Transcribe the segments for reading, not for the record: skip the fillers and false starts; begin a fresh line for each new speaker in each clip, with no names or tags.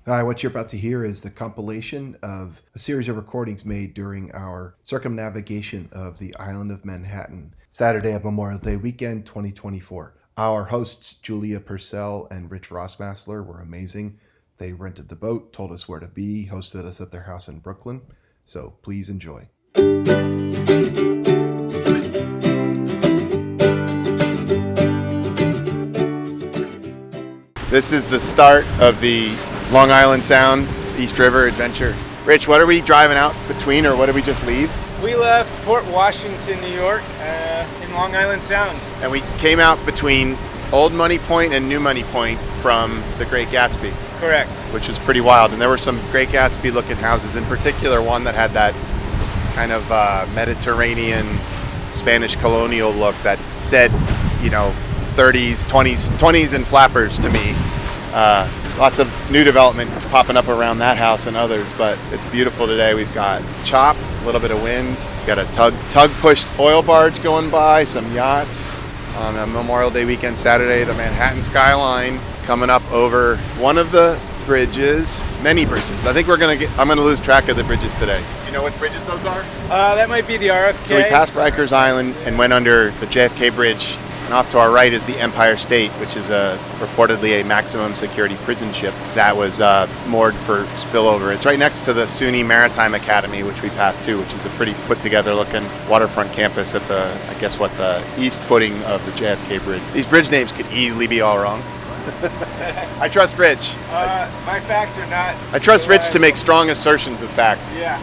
Hi, what you're about to hear is the compilation of a series of recordings made during our circumnavigation of the island of Manhattan, Saturday of Memorial Day weekend 2024. Our hosts, Julia Purcell and Rich Rossmassler, were amazing. They rented the boat, told us where to be, hosted us at their house in Brooklyn. So please enjoy. This is the start of the Long Island Sound East River adventure. Rich, what are we driving out between, or what did we just leave?
We left Port Washington, New York, in Long Island Sound.
And we came out between Old Money Point and New Money Point from the Great Gatsby.
Correct.
Which was pretty wild. And there were some Great Gatsby looking houses, in particular one that had that kind of Mediterranean Spanish colonial look that said, 30s, 20s and flappers to me. Lots of new development popping up around that house and others, but it's beautiful today. We've got chop, a little bit of wind, got a tug-pushed oil barge going by, some yachts on a Memorial Day weekend Saturday, the Manhattan skyline coming up over one of the bridges, many bridges. I think I'm gonna lose track of the bridges today. You know which bridges those are?
That might be the RFK.
So we passed Rikers Island and went under the JFK Bridge. And off to our right is the Empire State, which is reportedly a maximum security prison ship that was moored for spillover. It's right next to the SUNY Maritime Academy, which we passed to, which is a pretty put-together looking waterfront campus at the east footing of the JFK Bridge. These bridge names could easily be all wrong. I trust Rich.
My facts are not.
I trust Rich to make strong assertions of fact.
Yeah.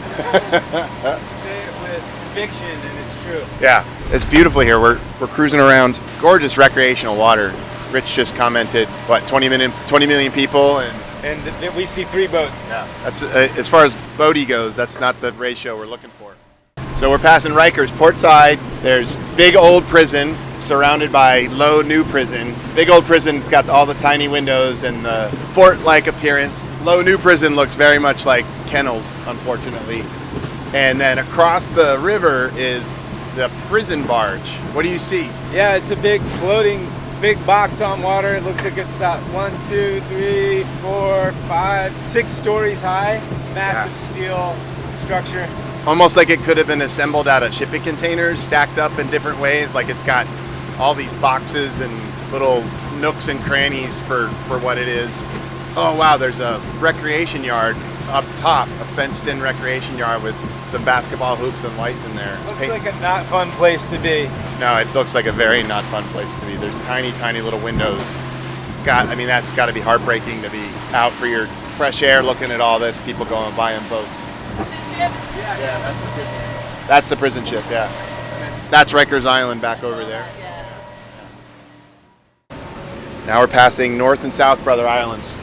Say it with conviction, and it's true.
Yeah, it's beautiful here. We're cruising around. Gorgeous recreational water. Rich just commented, 20 million people,
and we see 3 boats.
Yeah, that's as far as boaty goes. That's not the ratio we're looking for. So we're passing Rikers, port side. There's big old prison surrounded by low new prison. Big old prison's got all the tiny windows and the fort-like appearance. Low new prison looks very much like kennels, unfortunately. And then across the river is the prison barge. What do you see?
Yeah, it's a big floating, big box on water. It looks like it's about 1, 2, 3, 4, 5, 6 stories high. Massive steel structure.
Almost like it could have been assembled out of shipping containers, stacked up in different ways. Like it's got all these boxes and little nooks and crannies for what it is. Oh wow, there's a recreation yard up top, a fenced-in recreation yard with some basketball hoops and lights in there.
Looks like a not fun place to be.
No, it looks like a very not fun place to be. There's tiny, tiny little windows. That's got to be heartbreaking to be out for your fresh air looking at all this, people going by in boats.
Yeah,
that's the prison ship, yeah. That's Rikers Island back over there. Now we're passing North and South Brother Islands.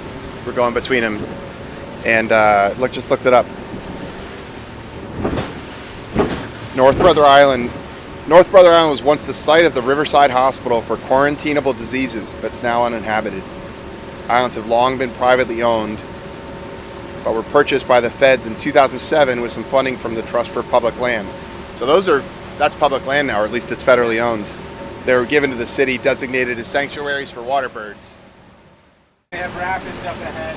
We're going between them. And just looked it up. North Brother Island was once the site of the Riverside Hospital for quarantinable diseases, but it's now uninhabited. Islands have long been privately owned, but were purchased by the feds in 2007 with some funding from the Trust for Public Land. So that's public land now, or at least it's federally owned. They were given to the city, designated as sanctuaries for water birds.
We have rapids up ahead.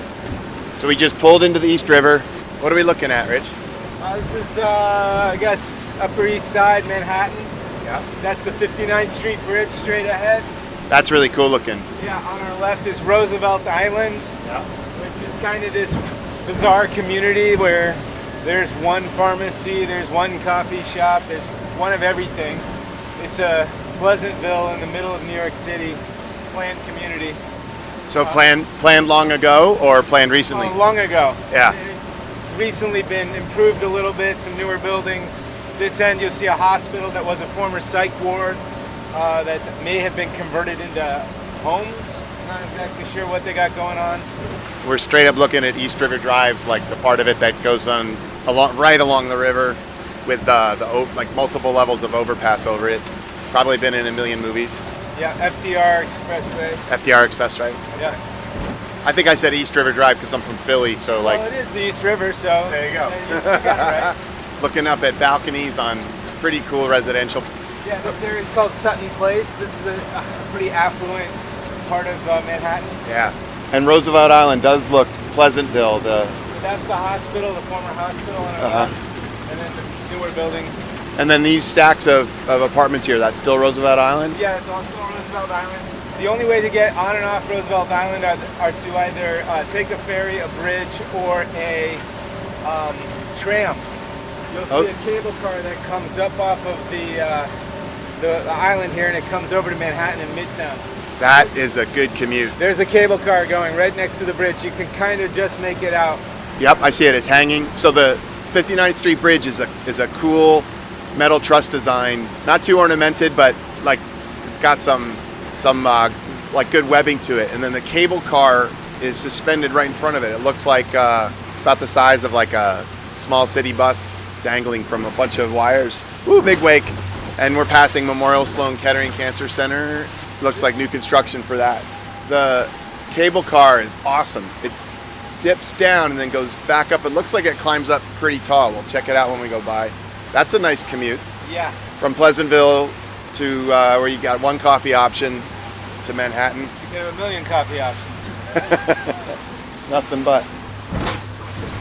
So we just pulled into the East River. What are we looking at, Rich?
This is, Upper East Side, Manhattan.
Yeah.
That's the 59th Street Bridge straight ahead.
That's really cool looking.
Yeah, on our left is Roosevelt Island, which is kind of this bizarre community where there's one pharmacy, there's one coffee shop, there's one of everything. It's a Pleasantville in the middle of New York City, planned community.
So planned long ago or planned recently?
Long ago.
Yeah.
It's recently been improved a little bit, some newer buildings. This end you'll see a hospital that was a former psych ward that may have been converted into homes. I'm not exactly sure what they got going on.
We're straight up looking at East River Drive, like the part of it that goes on right along the river with multiple levels of overpass over it. Probably been in a million movies.
Yeah, FDR Expressway.
FDR Expressway.
Yeah.
I think I said East River Drive because I'm from Philly, so
Well, it is the East River, so
there you go.
You got it right.
Looking up at balconies on pretty cool residential.
Yeah, this area is called Sutton Place. This is a pretty affluent part of Manhattan.
Yeah. And Roosevelt Island does look Pleasantville.
So that's the hospital, the former hospital, and then the newer buildings.
And then these stacks of apartments here, that's still Roosevelt Island?
Yeah, it's also Roosevelt Island. The only way to get on and off Roosevelt Island are to either take a ferry, a bridge, or a tram. You'll see a cable car that comes up off of the island here, and it comes over to Manhattan in Midtown.
That is a good commute.
There's a cable car going right next to the bridge. You can kind of just make it out.
Yep, I see it. It's hanging. So the 59th Street Bridge is a cool metal truss design. Not too ornamented, but like it's got some like good webbing to it. And then the cable car is suspended right in front of it. It looks like it's about the size of like a small city bus dangling from a bunch of wires. Ooh, big wake. And we're passing Memorial Sloan Kettering Cancer Center. Looks like new construction for that. The cable car is awesome. It dips down and then goes back up. It looks like it climbs up pretty tall. We'll check it out when we go by. That's a nice commute.
Yeah.
From Pleasantville to where you got one coffee option to Manhattan.
You can have a million coffee options.
Nothing but.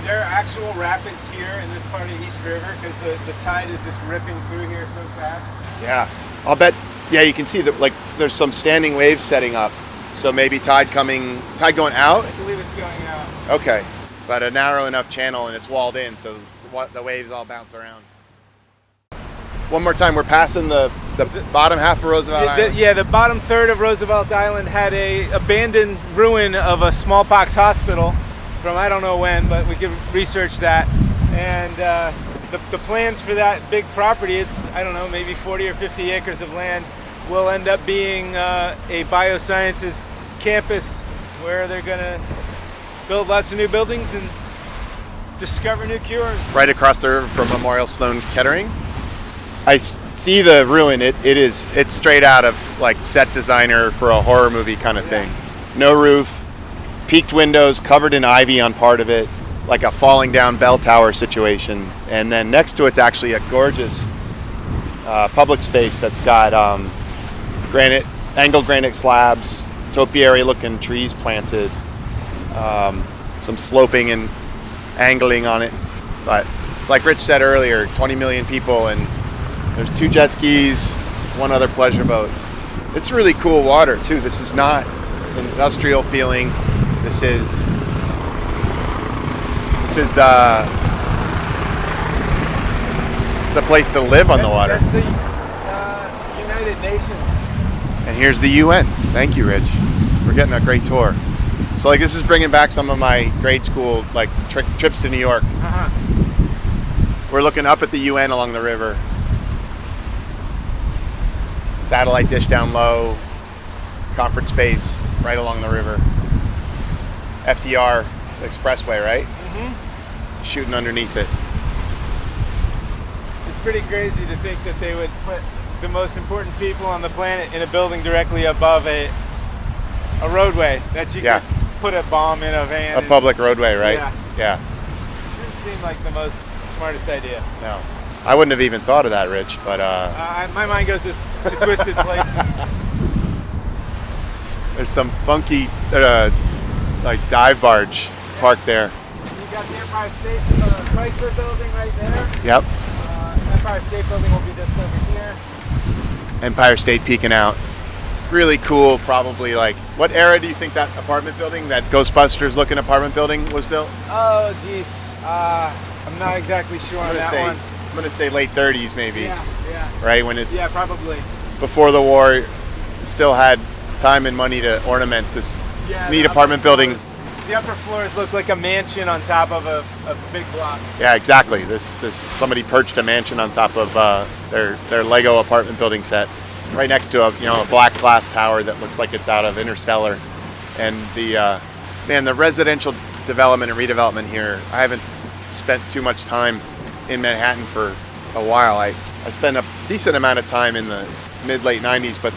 There are actual rapids here in this part of East River because the tide is just ripping through here so fast.
Yeah, I'll bet. Yeah, you can see that. Like, there's some standing waves setting up. So maybe tide going out.
I believe it's going out.
Okay, but a narrow enough channel and it's walled in, so the waves all bounce around. One more time, we're passing the bottom half of Roosevelt Island.
Yeah, the bottom third of Roosevelt Island had a abandoned ruin of a smallpox hospital from I don't know when, but we could research that. And the plans for that big property, it's, I don't know, maybe 40 or 50 acres of land, will end up being a biosciences campus where they're going to build lots of new buildings and discover new cures.
Right across the river from Memorial Sloan Kettering. I see the ruin. It's straight out of like set designer for a horror movie kind of thing. No roof, peaked windows, covered in ivy on part of it, like a falling down bell tower situation. And then next to it's actually a gorgeous public space that's got angled granite slabs, topiary looking trees planted, some sloping and angling on it. But like Rich said earlier, 20 million people, and there's 2 jet skis, 1 other pleasure boat. It's really cool water too. This is not an industrial feeling. This is it's a place to live on the water.
That's the United Nations.
And here's the UN. Thank you, Rich. We're getting a great tour. So like this is bringing back some of my grade school like trips to New York. We're looking up at the UN along the river. Satellite dish down low, conference space right along the river. FDR expressway, right? Shooting underneath it.
It's pretty crazy to think that they would put the most important people on the planet in a building directly above a roadway that you could put a bomb in a van.
A public roadway, right? Yeah.
Didn't seem like the most smartest idea.
No. I wouldn't have even thought of that, Rich, but
my mind goes to twisted places.
There's some funky like dive barge parked there.
You got the Empire State Chrysler building right there.
Yep.
Empire State building will be just over here.
Empire State peeking out. Really cool, probably like, what era do you think that apartment building, that Ghostbusters looking apartment building was built?
Oh, geez. I'm not exactly sure on that one.
I'm gonna say late 30s maybe.
Yeah.
Right, when it.
Yeah, probably.
Before the war, still had time and money to ornament this neat apartment building.
The upper floors look like a mansion on top of a big block.
Yeah, exactly. This somebody perched a mansion on top of their Lego apartment building set, right next to a black glass tower that looks like it's out of Interstellar. And the residential development and redevelopment here. I haven't spent too much time in Manhattan for a while. I spent a decent amount of time in the mid-late 90s, but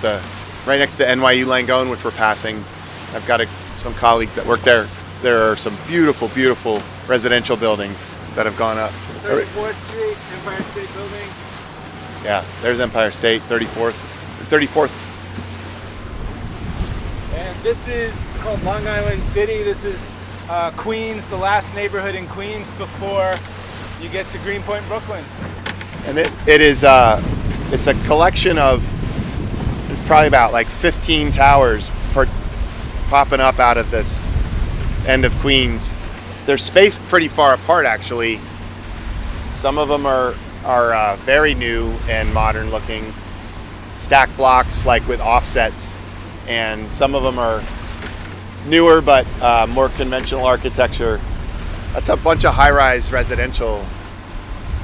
right next to NYU Langone, which we're passing, I've got some colleagues that work there. There are some beautiful, beautiful residential buildings that have gone up.
34th Street, Empire State Building.
Yeah, there's Empire State, 34th.
And This is called Long Island City. This is Queens, the last neighborhood in Queens before you get to Greenpoint, Brooklyn.
And it's a collection of, there's probably about like 15 towers popping up out of this end of Queens. They're spaced pretty far apart, actually. Some of them are very new and modern looking, stack blocks like with offsets, and some of them are newer but more conventional architecture. That's a bunch of high-rise residential.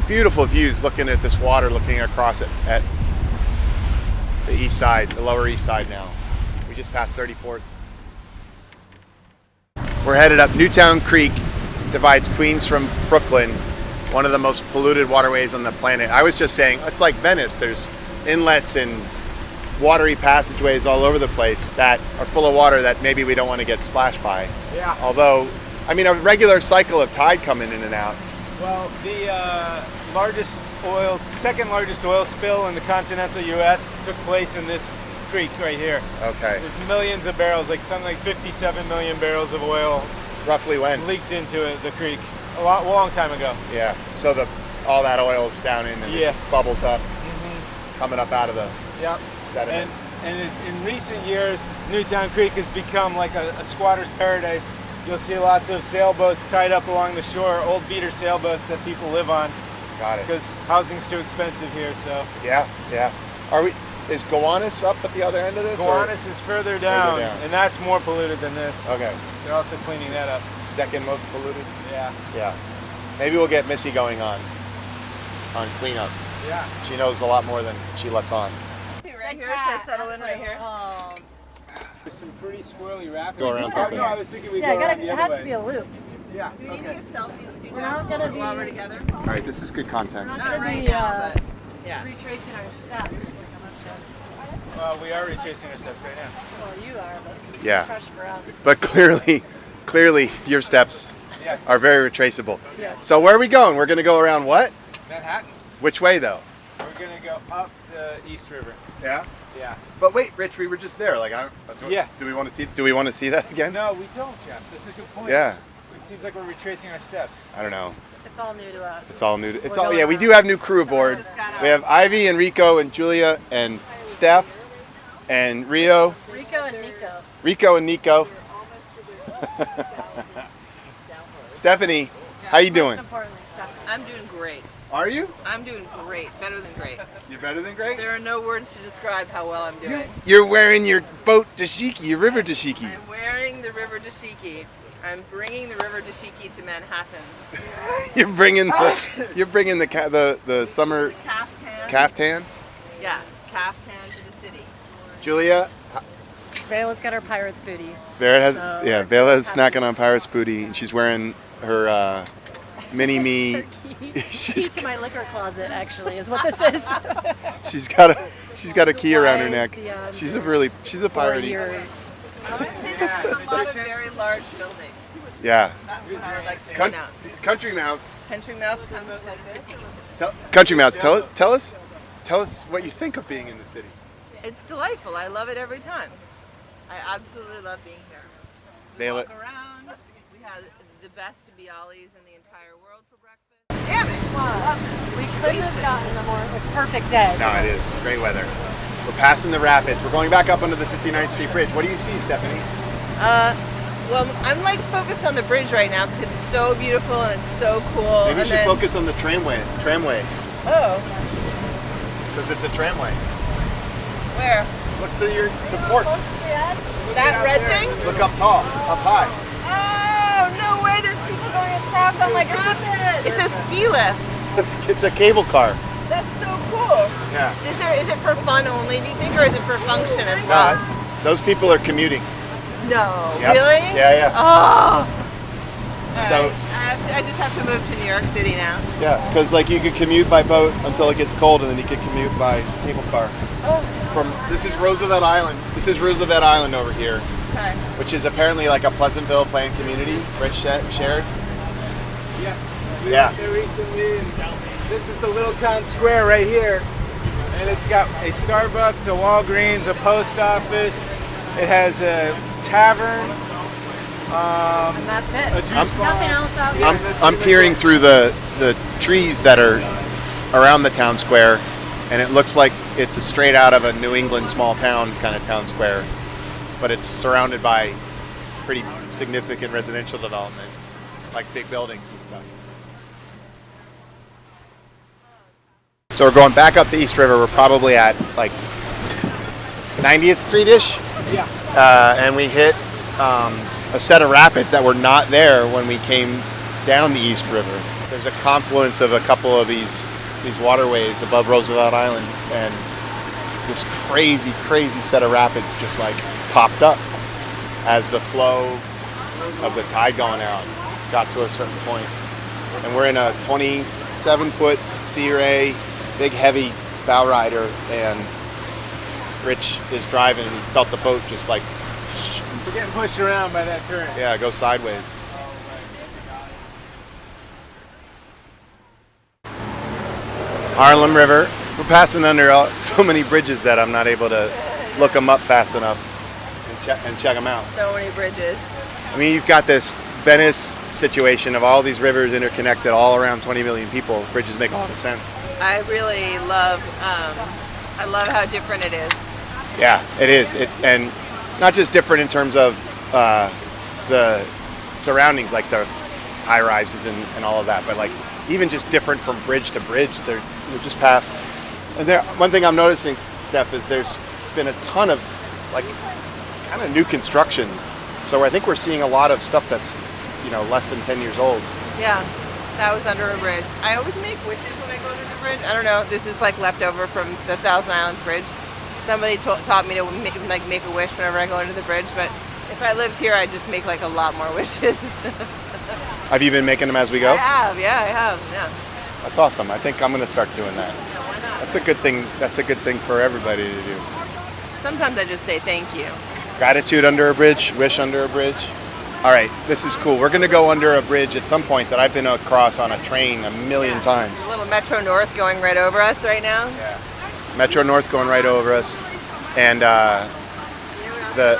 Beautiful views looking at this water, looking across it at the east side, the Lower East Side now. We just passed 34th. We're headed up Newtown Creek, divides Queens from Brooklyn, one of the most polluted waterways on the planet. I was just saying, it's like Venice. There's inlets and watery passageways all over the place that are full of water that maybe we don't want to get splashed by.
Yeah.
Although, I mean, a regular cycle of tide coming in and out.
Well, the second largest oil spill in the continental U.S. took place in this creek right here.
Okay.
There's millions of barrels, like something like 57 million barrels of oil.
Roughly when?
Leaked into the creek a long time ago.
Yeah. So all that oil is down in and it just bubbles up, coming up out of the sediment.
And in recent years, Newtown Creek has become like a squatter's paradise. You'll see lots of sailboats tied up along the shore, old beater sailboats that people live on.
Got it.
Because housing's too expensive here, so.
Yeah. Is Gowanus up at the other end of this?
Gowanus is further down, and that's more polluted than this.
Okay.
They're also cleaning that up.
Second most polluted?
Yeah.
Yeah. Maybe we'll get Missy going on cleanup.
Yeah.
She knows a lot more than she lets on.
Right here, should I settle in right here?
There's some pretty squirrely rapids.
Go around something.
No, I was thinking we'd go around the
it
other
has
way.
to be a loop.
Yeah.
Do we need to get selfies too,
We're not gonna be
while we're together?
All right, this is good content.
Not right now, but yeah.
retracing our steps.
Well, we are retracing our steps right now.
Well, you are, but it's
Yeah.
fresh for us.
But clearly, your steps
Yes.
are very retraceable.
Yes.
So where are we going? We're going to go around what?
Manhattan.
Which way though?
We're gonna go up the East River.
Yeah.
Yeah.
But wait, Rich, we were just there. Like,
Yeah.
Do we want to see that again?
No, we don't, Jeff. That's a good point.
Yeah.
It seems like we're retracing our steps.
I don't know.
It's all new to us.
It's all new.
We're going
Yeah, we
around.
do have new crew aboard. We have Ivy and Rico and Julia and Steph and Rico and Nico. Stephanie, how you doing?
Most importantly, Stephanie.
I'm doing great.
Are you?
I'm doing great. Better than great.
You're better than great?
There are no words to describe how well I'm doing.
You're wearing your boat dashiki, your river dashiki.
I'm wearing the river dashiki. I'm bringing the river dashiki to Manhattan.
You're bringing the summer
The caftan.
caftan.
Yeah, caftan to the city.
Julia,
Vayla's got her pirate's booty.
Vela is snacking on Pirate's booty, and she's wearing her mini me.
Keys to my liquor closet, actually, is what this is.
She's got a key around her neck.
Beyond
She's a
4
pirate.
years.
I want to say there's a lot of very large buildings.
Yeah.
That's what I would like to point out.
Country Mouse.
Country Mouse comes like this.
Country Mouse, tell us what you think of being in the city.
It's delightful. I love it every time. I absolutely love being here. We
Nail
walk
it.
around. We had the best bialys in the entire world for breakfast. Damn it!
We couldn't have gotten a more perfect day.
No, it is great weather. We're passing the rapids. We're going back up onto the 59th Street Bridge. What do you see, Stephanie?
Well, I'm like focused on the bridge right now because it's so beautiful and it's so cool.
Maybe we
and
should
then,
focus on the tramway.
Oh,
Because it's a tramway.
where?
Look to port.
That red thing?
Look up tall, up high.
Oh, no way! There's people going across on like it's a ski lift.
It's a cable car.
That's so cool.
Yeah.
Is it for fun only? Do you think, or is it for function as well?
Those people are commuting.
No,
Yep.
really?
Yeah.
Oh.
So-
I just have to move to New York City now.
Yeah, because like you could commute by boat until it gets cold, and then you could commute by cable car. This is Roosevelt Island. This is Roosevelt Island over here,
Okay.
which is apparently like a Pleasantville planned community. Rich shared.
Yes. We
Yeah.
went there recently, and this is the little town square right here. And it's got a Starbucks, a Walgreens, a post office. It has a tavern.
And that's
A
it.
juice bar.
Nothing else out
Yeah,
here.
that's
I'm
really
peering
cool.
through the trees that are around the town square, and it looks like it's a straight out of a New England small town kind of town square, but it's surrounded by pretty significant residential development, like big buildings and stuff. So we're going back up the East River. We're probably at like 90th Street-ish,
Yeah.
and we hit a set of rapids that were not there when we came down the East River. There's a confluence of a couple of these waterways above Roosevelt Island, and this crazy set of rapids just like popped up as the flow of the tide going out got to a certain point. And we're in a 27-foot Sea Ray, big heavy bow rider, and Rich is driving, and he felt the boat just like,
We're getting pushed around by that current.
yeah, go sideways. Harlem River. We're passing under so many bridges that I'm not able to look them up fast enough and check them out.
So many bridges.
I mean, you've got this Venice situation of all these rivers interconnected all around 20 million people. Bridges make a lot of sense.
I really love. I love how different it is.
Yeah, it is. And not just different in terms of the surroundings, like the high rises and all of that, but like even just different from bridge to bridge. We're just past. And one thing I'm noticing, Steph, is there's been a ton of like kind of new construction. So I think we're seeing a lot of stuff that's, less than 10 years old.
Yeah, that was under a bridge. I always make wishes when I go under the bridge. I don't know. This is like leftover from the Thousand Islands Bridge. Somebody taught me to make a wish whenever I go under the bridge. But if I lived here, I'd just make like a lot more wishes.
Have you been making them as we go?
I have. Yeah.
That's awesome. I think I'm going to start doing that.
Why not?
That's a good thing. That's a good thing for everybody to do.
Sometimes I just say thank you.
Gratitude under a bridge, wish under a bridge. All right, this is cool. We're going to go under a bridge at some point that I've been across on a train a million times.
There's a little Metro North going right over us right now.
Yeah. Metro North going right over us. And
the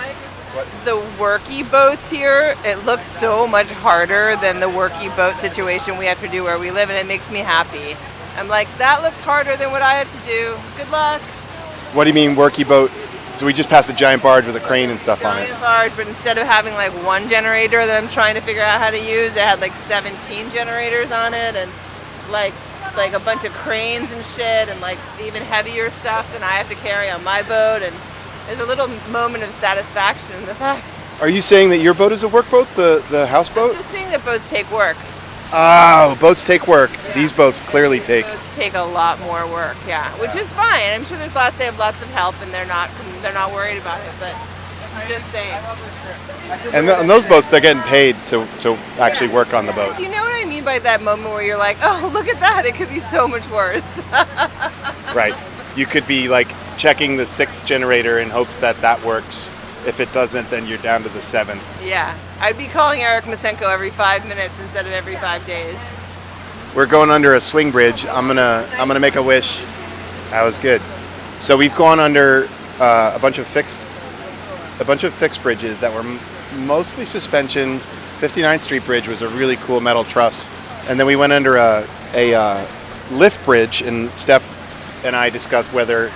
worky boats here, it looks so much harder than the worky boat situation we have to do where we live, and it makes me happy. I'm like, that looks harder than what I have to do. Good luck.
what do you mean worky boat? So we just passed a giant barge with a crane and stuff on it.
Giant barge, but instead of having like one generator that I'm trying to figure out how to use, they had like 17 generators on it, and like a bunch of cranes and shit, and like even heavier stuff than I have to carry on my boat. And there's a little moment of satisfaction in the fact.
Are you saying that your boat is a work boat, the houseboat?
I'm just saying that boats take work.
Oh, boats take work.
Yeah.
These boats clearly take.
Boats take a lot more work, yeah, which is fine. I'm sure they have lots of help, and they're not worried about it. But I'm just saying.
And those boats, they're getting paid to actually work on the boat.
Do you know what I mean by that moment where you're like, oh, look at that, it could be so much worse.
Right. You could be like checking the 6th generator in hopes that works. If it doesn't, then you're down to the 7th.
Yeah, I'd be calling Eric Masenko every 5 minutes instead of every 5 days.
We're going under a swing bridge. I'm gonna make a wish. That was good. So we've gone under a bunch of fixed bridges that were mostly suspension. 59th Street Bridge was a really cool metal truss, and then we went under a lift bridge. And Steph and I discussed whether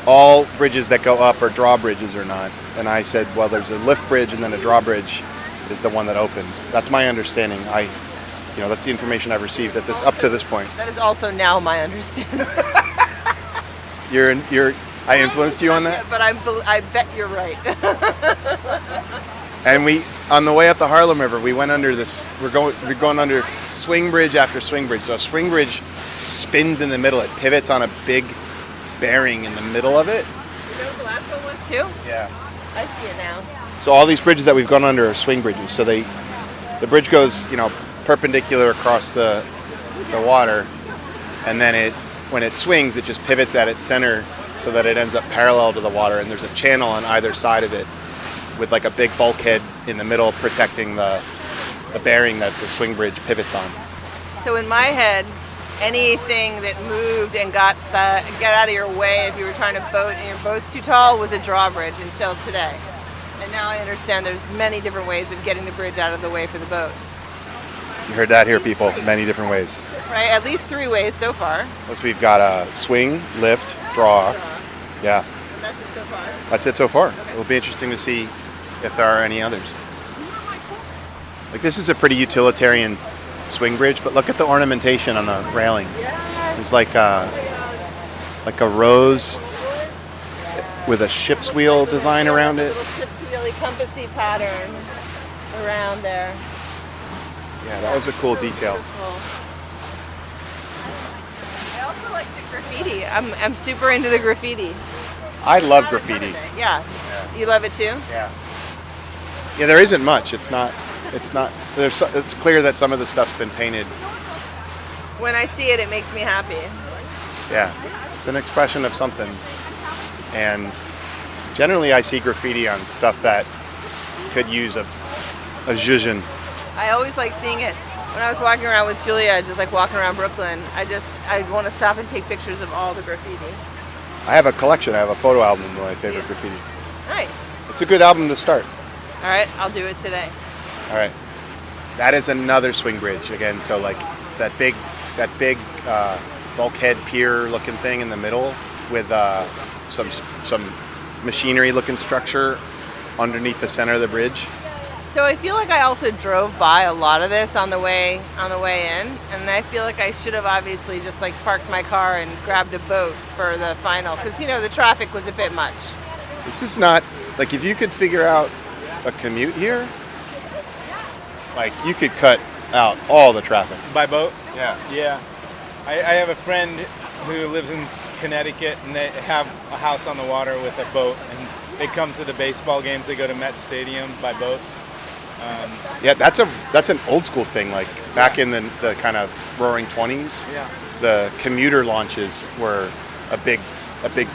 all bridges that go up are drawbridges or not. And I said, well, there's a lift bridge and then a drawbridge is the one that opens. That's my understanding. That's the information I've received up to this point.
That is also now my understanding.
I influenced you on that?
But I bet you're right.
And on the way up the Harlem River, we went under this. We're going under swing bridge after swing bridge. So a swing bridge spins in the middle. It pivots on a big bearing in the middle of it.
Is that what the last one was too?
Yeah.
I see it now.
So all these bridges that we've gone under are swing bridges. So the bridge goes, perpendicular across the water, and then when it swings, it just pivots at its center so that it ends up parallel to the water. And there's a channel on either side of it with like a big bulkhead in the middle protecting the bearing that the swing bridge pivots on.
So in my head, anything that moved and got out of your way if you were trying to boat and your boat's too tall was a drawbridge until today. And now I understand there's many different ways of getting the bridge out of the way for the boat.
You heard that here, people. Many different ways.
Right? At least 3 ways so far.
Plus, we've got a swing, lift, draw. Yeah,
And that's it so far.
that's it so far. It'll be interesting to see if there are any others. Like, this is a pretty utilitarian swing bridge, but look at the ornamentation on the railings. There's like a rose with a ship's wheel design around it.
Little ship's wheelie compassy pattern around there.
Yeah, that was a cool detail.
Beautiful. I also like the graffiti. I'm super into the graffiti.
I love
Not a ton
graffiti.
of it. Yeah. You love it too?
Yeah. Yeah, there isn't much. It's not. It's clear that some of the stuff's been painted.
When I see it, it makes me happy.
Yeah, it's an expression of something. And generally, I see graffiti on stuff that could use a zhuzhin.
I always like seeing it. When I was walking around with Julia, just like walking around Brooklyn, I want to stop and take pictures of all the graffiti.
I have a collection. I have a photo album of my favorite
Yeah.
graffiti.
Nice.
It's a good album to start.
All right, I'll do it today.
All right, that is another swing bridge again. So like that big bulkhead pier looking thing in the middle with some machinery looking structure underneath the center of the bridge.
So I feel like I also drove by a lot of this on the way in, and I feel like I should have obviously just like parked my car and grabbed a boat for the final, because the traffic was a bit much.
This is not like, if you could figure out a commute here, like you could cut out all the traffic.
By boat?
Yeah.
Yeah. I have a friend who lives in Connecticut, and they have a house on the water with a boat, and they come to the baseball games. They go to Met Stadium by boat.
Yeah, that's an old school thing. Like back in the kind of roaring 20s,
Yeah.
the commuter launches were a big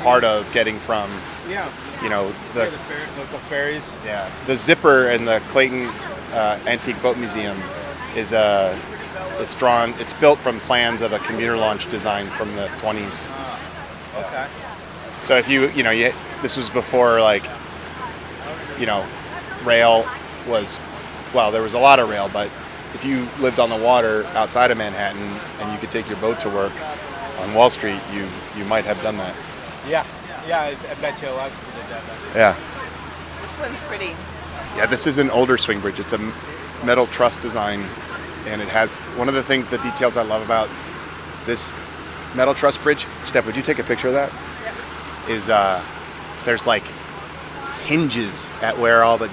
part of getting from
Yeah.
the
Local ferries.
yeah, the Zipper in the Clayton Antique Boat Museum is it's built from plans of a commuter launch design from the 20s.
Okay.
So if this was before rail was, well, there was a lot of rail, but if you lived on the water outside of Manhattan and you could take your boat to work on Wall Street, you might have done that.
Yeah. Yeah, I bet you a lot of people did that.
Yeah.
This one's pretty.
Yeah, this is an older swing bridge. It's a metal truss design, and it has one of the details I love about this metal truss bridge. Steph, would you take a picture of that?
Yeah.
Is there's like hinges at where all the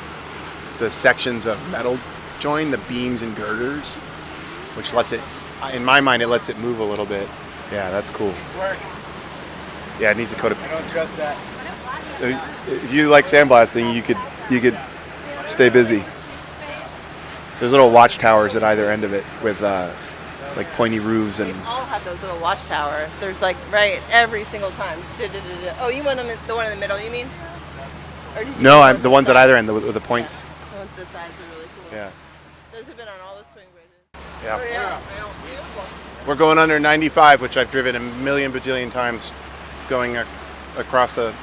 sections of metal join, the beams and girders, which lets it, in my mind, it lets it move a little bit. Yeah, that's cool.
Work.
Yeah, it needs a coat of.
I don't trust that.
If you like sandblasting, you could stay busy. There's little watchtowers at either end of it with like pointy roofs and.
We've all had those little watchtowers. There's like every single time. Oh, you want the one in the middle? You mean? Or did you
No,
want
I'm the ones at either end with the points.
Yeah. The ones this sides are really cool.
Yeah.
Those have been on all the swing bridges.
Yeah.
Oh yeah. Beautiful.
We're going under 95, which I've driven a million bajillion times, going across the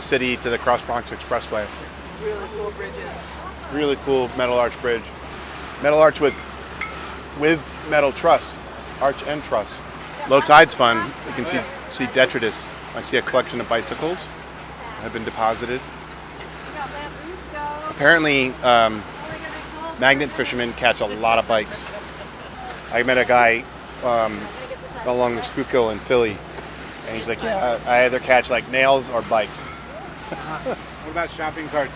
city to the Cross Bronx Expressway.
Really cool bridges.
Really cool metal arch bridge. Metal arch with metal truss, arch and truss. Low tide's fun. You can see detritus. I see a collection of bicycles that have been deposited. Apparently, magnet fishermen catch a lot of bikes. I met a guy along the Schuylkill in Philly, and he's like, yeah, I either catch like nails or bikes.
What about shopping carts?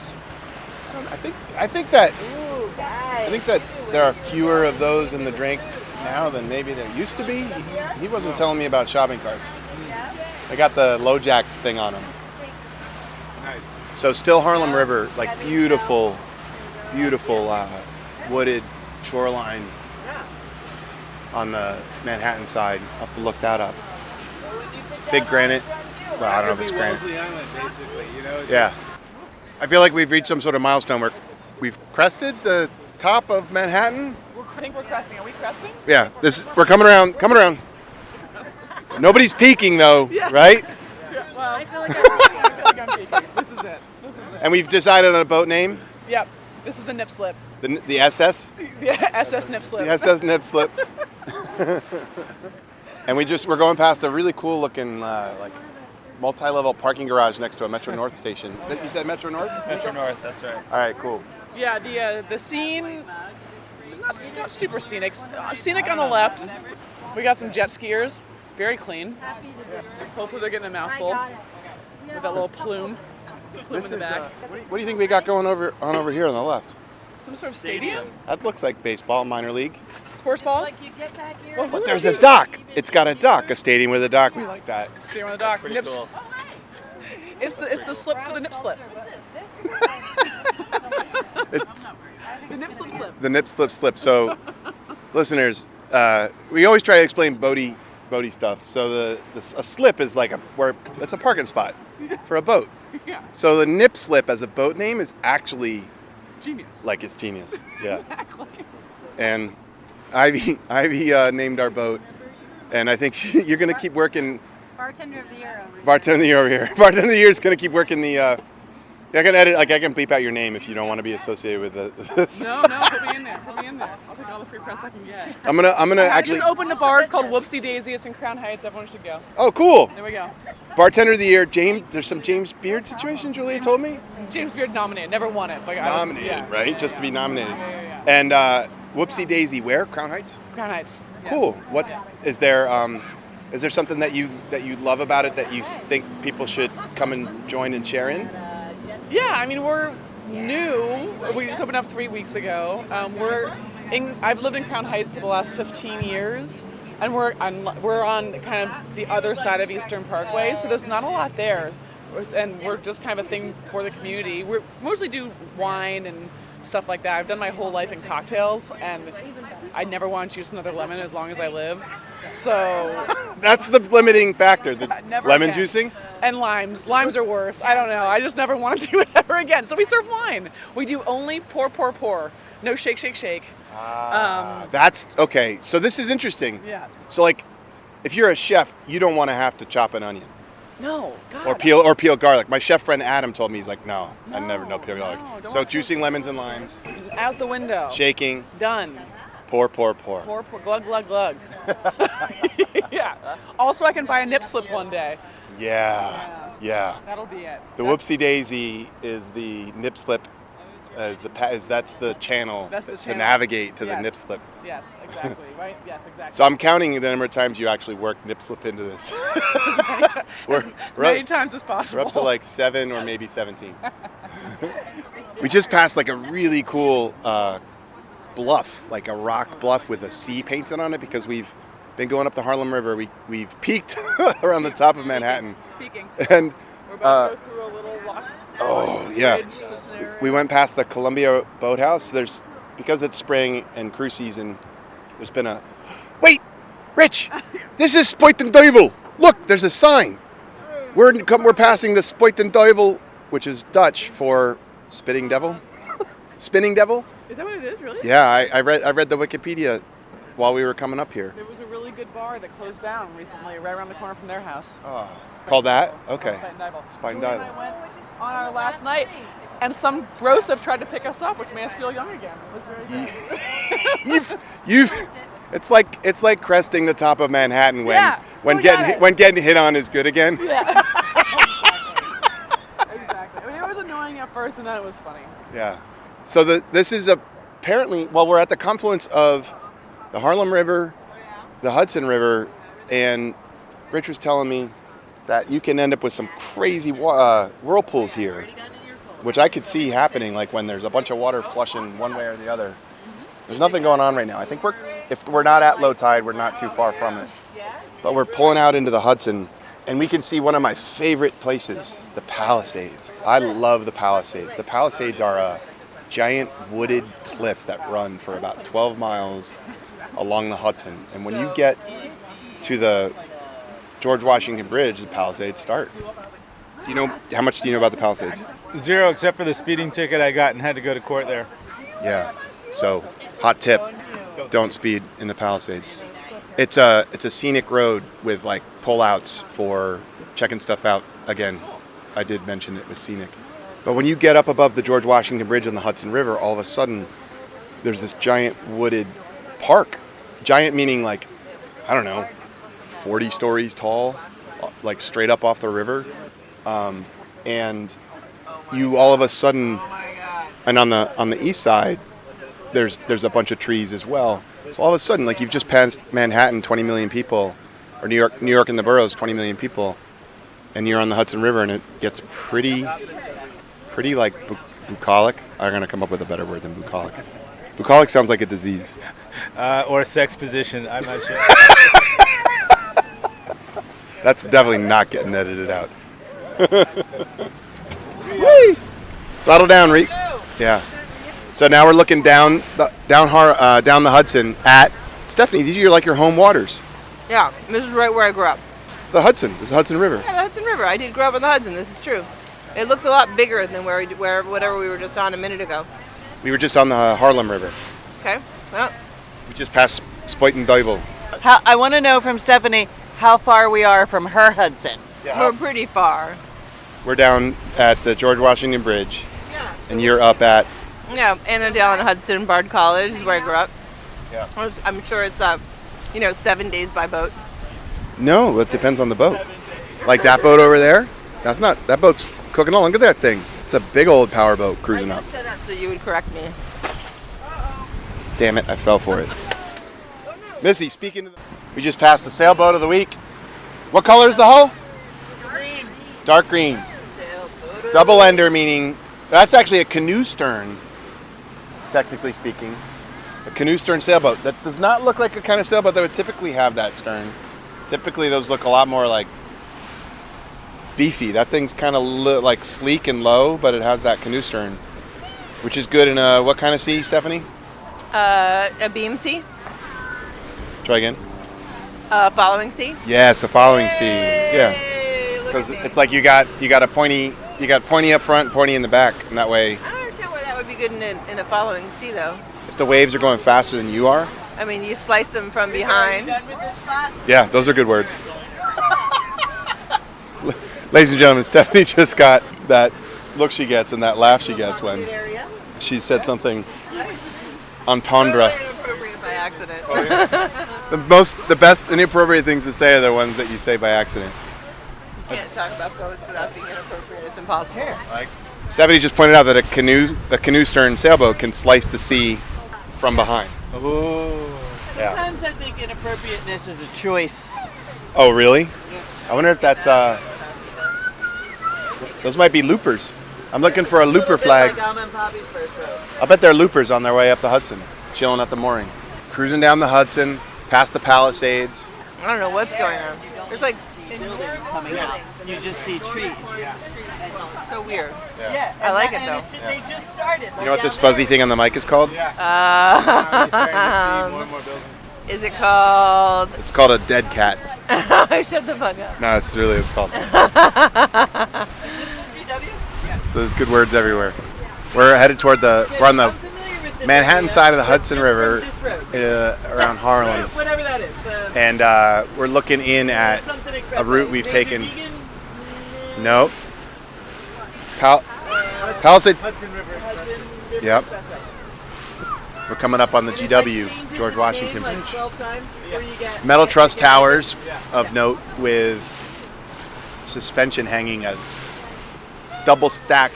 I think that
Ooh, guys.
there are fewer of those in the drink now than maybe there used to be. He wasn't telling me about shopping carts. I got the low jacks thing on them.
Nice.
So still Harlem River, like beautiful wooded shoreline on the Manhattan side. I'll have to look that up. Big granite. Well, I don't know if it's granite.
Wellesley Island, basically. It's
Yeah. I feel like we've reached some sort of milestone where we've crested the top of Manhattan.
I think we're cresting. Are we cresting?
Yeah, we're coming around. Nobody's peeking though, right?
Well, I feel like I'm peeking. This is it.
And we've decided on a boat name,
Yep. This is the nip slip.
the SS.
Yeah, SS nip slip.
The SS Nip Slip. And we're going past a really cool looking like multi-level parking garage next to a Metro North station. You said Metro North?
Metro North, that's right.
All right, cool.
Yeah, the scene, not super scenic. Scenic on the left. We got some jet skiers, very clean. Hopefully they're getting a mouthful with that little plume in the back.
What do you think we got going over here on the left?
Some sort of stadium?
That looks like baseball, minor league.
Sports ball? Well,
But there's a dock. It's got a dock, a stadium with a dock. We like that.
Stadium on the dock. Nips. Cool. It's the slip for the nip slip.
It's
The nip slip slip.
the Nip Slip Slip. So, listeners, we always try to explain boaty stuff. So a slip is like it's a parking spot for a boat.
Yeah.
So the Nip Slip as a boat name is actually
Genius.
like it's genius. Yeah.
Exactly.
And Ivy named our boat, and I think you're gonna keep working.
Bartender of the year over here.
Bartender of the year over here. Bartender of the year is gonna keep working the. I can edit, like I can bleep out your name if you don't want to be associated with it.
No, put me in there. Put me in there. I'll take all the free press I can get.
I'm gonna
I
actually.
just opened a bar. It's called Whoopsie Daisy. It's in Crown Heights. Everyone should go.
Oh, cool!
There we go.
Bartender of the year, James. There's some James Beard situation. Julia told me.
James Beard nominated. Never won it. But
Nominated,
yeah.
right? Just to be nominated.
Yeah.
And Whoopsie Daisy, where? Crown Heights.
Crown Heights. Yeah.
Cool. Is there something that you love about it that you think people should come and join and share in?
Yeah, I mean, we're new. We just opened up 3 weeks ago. I've lived in Crown Heights for the last 15 years, and we're on kind of the other side of Eastern Parkway, so there's not a lot there. And we're just kind of a thing for the community. We mostly do wine and stuff like that. I've done my whole life in cocktails, and I never want to juice another lemon as long as I live. So
That's the limiting factor. The
never
lemon
again.
juicing.
And limes. Limes are worse. I don't know. I just never want to do it ever again. So we serve wine. We do only pour. No shake.
That's okay. So this is interesting.
Yeah.
So like, if you're a chef, you don't want to have to chop an onion
No. God.
or peel garlic. My chef friend Adam told me, he's like, no, I never know peel garlic.
don't
So
want to.
juicing lemons and limes,
Out the window.
shaking,
Done.
pour.
Pour. Glug. Yeah. Also, I can buy a nip slip one day.
Yeah.
That'll be it.
The Whoopsie Daisy is the nip slip. That's the channel
That's the
to
channel.
navigate to the
Yes.
nip slip.
Yes, exactly. Right? Yes, exactly.
So I'm counting the number of times you actually work nip slip into this. we're
Many
up,
times as possible.
we're up to like 7 or maybe 17. We just passed like a really cool bluff, like a rock bluff with a C painted on it because we've been going up the Harlem River. We've peaked around the top of Manhattan.
Speaking.
And
We're about to go through a little lock.
yeah.
Bridge scenario.
We went past the Columbia Boathouse. Because it's spring and cruise season, there's been wait, Rich, this is Spuiten Duivel. Look, there's a sign. We're passing the Spuiten Duivel, which is Dutch for spitting devil, spinning devil.
Is that what it is, really?
Yeah, I read the Wikipedia while we were coming up here.
There was a really good bar that closed down recently, right around the corner from their house.
Called that? Okay.
Spine
Spine
Dive.
Dive.
I went on our last night, and some bros have tried to pick us up, which made us feel young again. It was very good.
You've. It's like cresting the top of Manhattan when getting hit on is good again.
Yeah. Exactly. I mean, it was annoying at first, and then it was funny.
Yeah. So this is apparently, we're at the confluence of the Harlem River, the Hudson River, and Rich was telling me that you can end up with some crazy whirlpools here, which I could see happening, like when there's a bunch of water flushing one way or the other. There's nothing going on right now. I think if we're not at low tide, we're not too far from it. But we're pulling out into the Hudson, and we can see one of my favorite places, the Palisades. I love the Palisades. The Palisades are a giant wooded cliff that run for about 12 miles along the Hudson. And when you get to the George Washington Bridge, the Palisades start. How much do you know about the Palisades?
0, except for the speeding ticket I got and had to go to court there.
Yeah. So, hot tip, don't speed in the Palisades. It's a scenic road with like pullouts for checking stuff out. Again, I did mention it was scenic. But when you get up above the George Washington Bridge on the Hudson River, all of a sudden, there's this giant wooded park. Giant meaning like, I don't know, 40 stories tall, like straight up off the river. And you all of a sudden, and on the east side, there's a bunch of trees as well. So all of a sudden, like you've just passed Manhattan, 20 million people, or New York and the boroughs, 20 million people, and you're on the Hudson River, and it gets pretty like bucolic. I'm gonna come up with a better word than bucolic. Bucolic sounds like a disease.
Or a sex position. I'm not sure.
That's definitely not getting edited out. Whee! Throttle down, Reek. Yeah. So now we're looking down the Hudson at Stephanie. These are like your home waters.
Yeah, this is right where I grew up.
It's the Hudson. This is the Hudson River.
Yeah, the Hudson River. I did grow up on the Hudson. This is true. It looks a lot bigger than whatever we were just on a minute ago.
We were just on the Harlem River.
Okay. Well,
We just passed Spoiten-Duivel.
I want to know from Stephanie how far we are from her Hudson.
we're pretty far.
We're down at the George Washington Bridge, and you're up at.
Yeah, Annandale and Hudson Bard College is where I grew up.
Yeah.
I'm sure it's 7 days by boat.
No, it depends on the boat. Like that boat over there. That boat's cooking on. Look at that thing. It's a big old power boat cruising
I
up.
just said that so you would correct me.
Damn it, I fell for it. Missy, speaking of we just passed the sailboat of the week. What color is the hull?
Green.
Dark green. Double ender, meaning that's actually a canoe stern, technically speaking. A canoe stern sailboat. That does not look like a kind of sailboat that would typically have that stern. Typically those look a lot more like beefy. That thing's kind of like sleek and low, but it has that canoe stern, which is good in a what kind of sea, Stephanie?
A beam sea,
Try again.
following sea.
Yes, a following sea. Yeah,
Yay, look
because
at me.
it's like you got pointy up front, pointy in the back, and that way,
I don't understand why that would be good in a following sea, though.
if the waves are going faster than you are,
I mean, you slice them from behind.
Done with this spot?
yeah, those are good words. Ladies and gentlemen, Stephanie just got that look she gets and that laugh she gets when she said something entendre.
Totally inappropriate by accident.
The best inappropriate things to say are the ones that you say by accident.
You can't talk about boats without being inappropriate. It's impossible.
Stephanie just pointed out that a canoe stern sailboat can slice the sea from behind.
Ooh.
Sometimes I think inappropriateness is a choice.
Oh, really? I wonder if that's those might be loopers. I'm looking for a looper flag.
Like I'm on Poppy's birthday.
I bet they're loopers on their way up the Hudson, chilling at the mooring. Cruising down the Hudson, past the Palisades.
I don't know what's going on. There's like
Buildings coming out. You just see trees.
It's so weird.
Yeah.
I like it,
and
though.
They just started.
You know what this fuzzy thing on the mic is called?
We're starting to see more and more buildings.
Is it called?
It's called a dead cat.
Shut the fuck up.
No, it's called. So there's good words everywhere. We're headed toward we're on the Manhattan side of the Hudson River, around Harlem.
Whatever that is.
And we're looking in at a route we've taken. Nope. Palisade.
Hudson River.
Yep. We're coming up on the GW, George Washington Bridge.
12 times before you get
Metal truss towers of note with suspension hanging a double stacked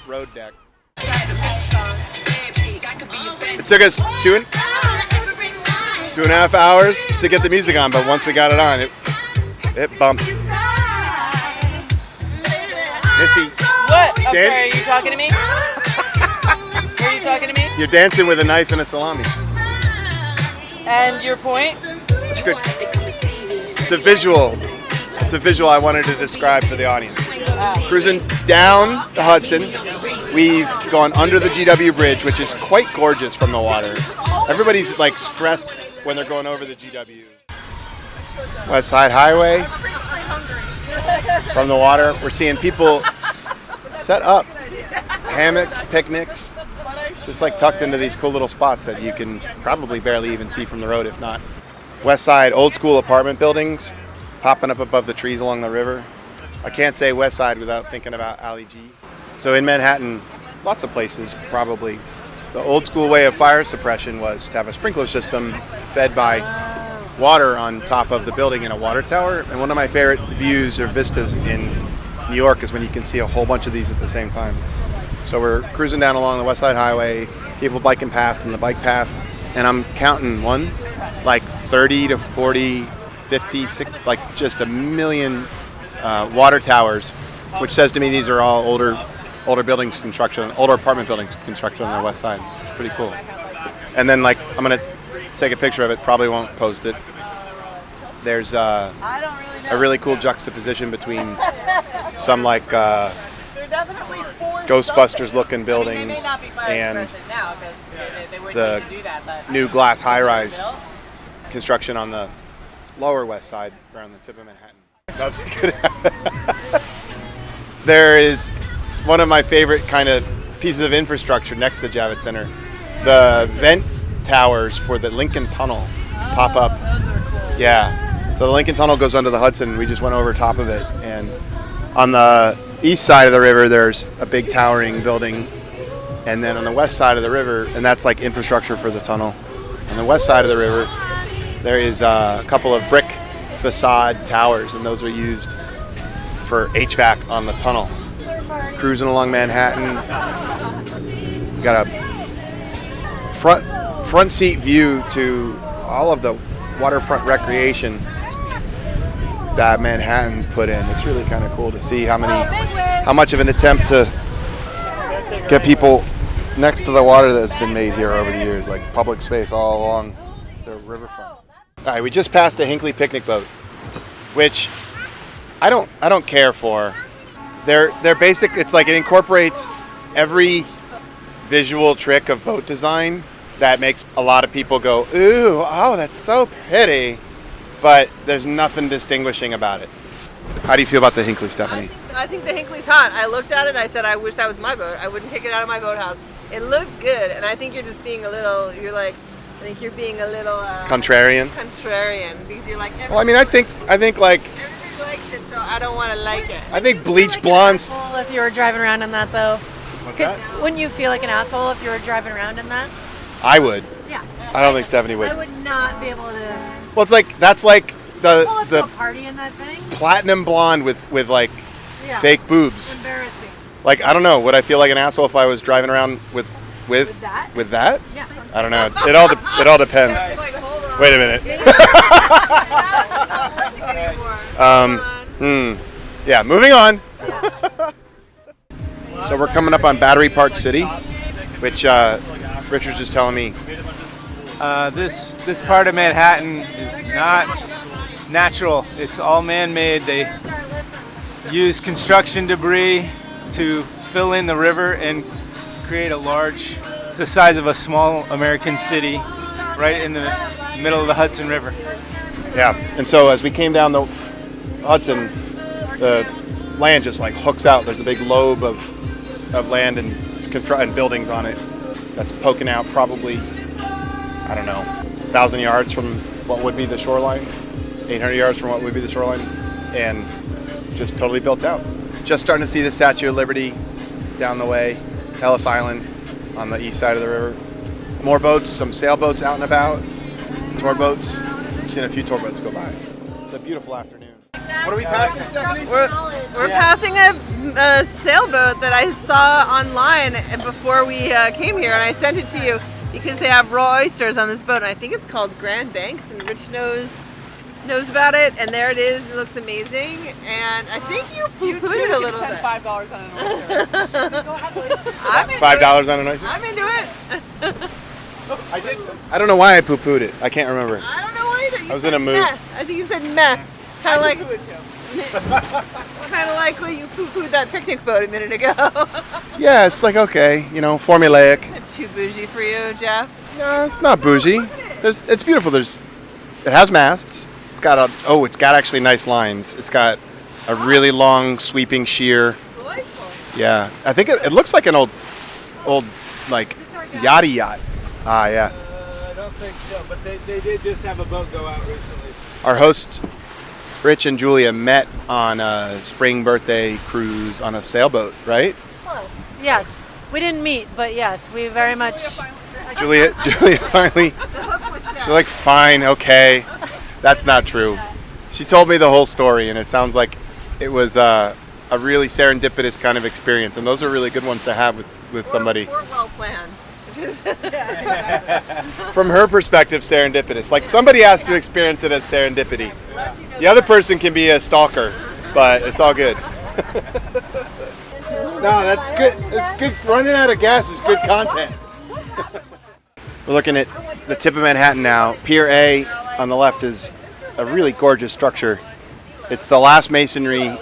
road deck. It took us 2.5 hours to get the music on, but once we got it on, it bumped. Missy,
What? I'm
Dan-
sorry, are you talking to me? Are you talking to me?
you're dancing with a knife and a salami.
And your point?
It's good. It's a visual. It's a visual I wanted to describe for the audience. Cruising down the Hudson, we've gone under the GW Bridge, which is quite gorgeous from the water. Everybody's like stressed when they're going over the GW. West Side Highway. From the water, we're seeing people set up hammocks, picnics, just like tucked into these cool little spots that you can probably barely even see from the road, if not. West Side, old school apartment buildings popping up above the trees along the river. I can't say West Side without thinking about Ali G. So in Manhattan, lots of places probably, the old school way of fire suppression was to have a sprinkler system fed by water on top of the building in a water tower. And one of my favorite views or vistas in New York is when you can see a whole bunch of these at the same time. So we're cruising down along the West Side Highway, people biking past on the bike path, and I'm counting like 30 to 40, 50, 60, like just a million water towers, which says to me these are all older buildings construction, older apartment buildings construction on the west side. It's pretty cool. And then like I'm gonna take a picture of it, probably won't post it. There's a really cool juxtaposition between some like Ghostbusters looking buildings and the new glass high-rise construction on the lower west side around the tip of Manhattan. Nothing could happen. There is one of my favorite kind of pieces of infrastructure next to the Javits Center. The vent towers for the Lincoln Tunnel pop up.
Those are cool.
Yeah. So the Lincoln Tunnel goes under the Hudson. We just went over top of it. And on the east side of the river, there's a big towering building. And then on the west side of the river, and that's like infrastructure for the tunnel. On the west side of the river, there is a couple of brick facade towers, and those are used for HVAC on the tunnel. Cruising along Manhattan, you got a front seat view to all of the waterfront recreation that Manhattan's put in. It's really kind of cool to see how much of an attempt to get people next to the water that has been made here over the years, like public space all along the riverfront. All right, we just passed a Hinckley picnic boat, which I don't care for. They're basic. It's like it incorporates every visual trick of boat design that makes a lot of people go, ooh, oh, that's so pretty. But there's nothing distinguishing about it. How do you feel about the Hinckley, Stephanie?
I think the Hinckley's hot. I looked at it and I said, I wish that was my boat. I wouldn't take it out of my boathouse. It looks good, and I think you're just being a little, I think you're being a little...
Contrarian?
Contrarian, because you're like...
Well, I mean, I think like...
Everybody likes it, so I don't want to like it.
I think bleach blondes...
Well, if you were driving around in that, though.
What's that?
Wouldn't you feel like an asshole if you were driving around in that?
I would.
Yeah.
I don't think Stephanie would.
I would not be able to
Well, it's like, that's like
pull up to
the
a party in that thing.
platinum blonde with like
Yeah.
fake boobs.
Embarrassing.
Like, I don't know. Would I feel like an asshole if I was driving around with
that?
With that?
Yeah.
I don't know. It all depends.
Like, hold on.
Wait a minute. Yeah, moving on. So we're coming up on Battery Park City, which Richard's just telling me.
This part of Manhattan is not natural. It's all man-made. They use construction debris to fill in the river and create it's the size of a small American city right in the middle of the Hudson River.
Yeah, and so as we came down the Hudson, the land just like hooks out. There's a big lobe of land and buildings on it that's poking out probably, I don't know, 1,000 yards from what would be the shoreline, 800 yards from what would be the shoreline, and just totally built out. Just starting to see the Statue of Liberty down the way, Ellis Island on the east side of the river. More boats, some sailboats out and about, tour boats. I've seen a few tour boats go by. It's a beautiful afternoon. What are we passing, Stephanie?
We're passing a sailboat that I saw online before we came here, and I sent it to you because they have raw oysters on this boat, and I think it's called Grand Banks, and Rich knows about it, and there it is. It looks amazing, and I think you put it a little bit.
Spend $5 on an oyster.
I'm into
$5 on an oyster?
I'm into it.
I don't know why I poo-pooed it. I can't remember.
I don't know either. You
I was
said
in a mood.
Meh. I think you said meh. Kind of like
Who would you?
kind of like when you poo-pooed that picnic boat a minute ago.
Yeah, it's like, okay, formulaic.
Too bougie for you, Jeff?
No, it's not bougie. It's beautiful. It has masts. It's got actually nice lines. It's got a really long sweeping sheer.
Delightful.
Yeah, I think it looks like an old like yachty yacht. Ah, yeah.
I don't think so, but they did just have a boat go out recently.
Our hosts, Rich and Julia, met on a spring birthday cruise on a sailboat, right?
close. Yes. We didn't meet, but yes, we very much.
Julia finally, she's like, fine, okay. That's not true. She told me the whole story, and it sounds like it was a really serendipitous kind of experience, and those are really good ones to have with somebody.
Or well planned.
From her perspective, serendipitous. Like somebody has to experience it as serendipity. The other person can be a stalker, but it's all good. No, that's good. It's good. Running out of gas is good content. We're looking at the tip of Manhattan now. Pier A on the left is a really gorgeous structure. It's the last masonry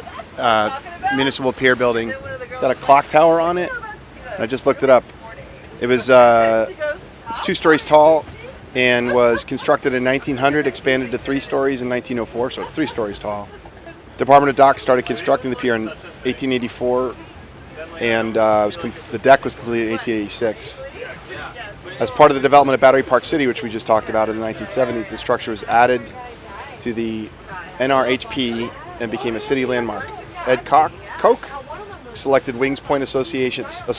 municipal pier building. It's got a clock tower on it. I just looked it up. It was it's 2 stories tall and was constructed in 1900, expanded to 3 stories in 1904, so it's 3 stories tall. Department of Docks started constructing the pier in 1884, and the deck was completed in 1886. As part of the development of Battery Park City, which we just talked about in the 1970s, the structure was added to the NRHP and became a city landmark. Ed Koch selected Wings Point Associates to